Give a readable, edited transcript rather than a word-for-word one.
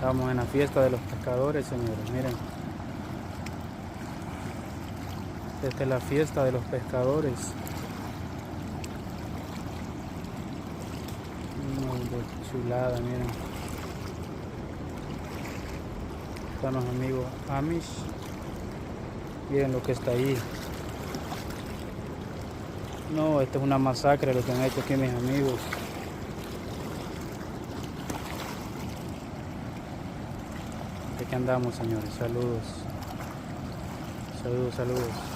Estamos en la fiesta de los pescadores, señores, miren. Esta es la fiesta de los pescadores. De chulada, miren. Están los amigos Amish. Miren lo que está ahí. No, esto es una masacre lo que han hecho aquí mis amigos. Aquí andamos, señores. Saludos. Saludos, saludos.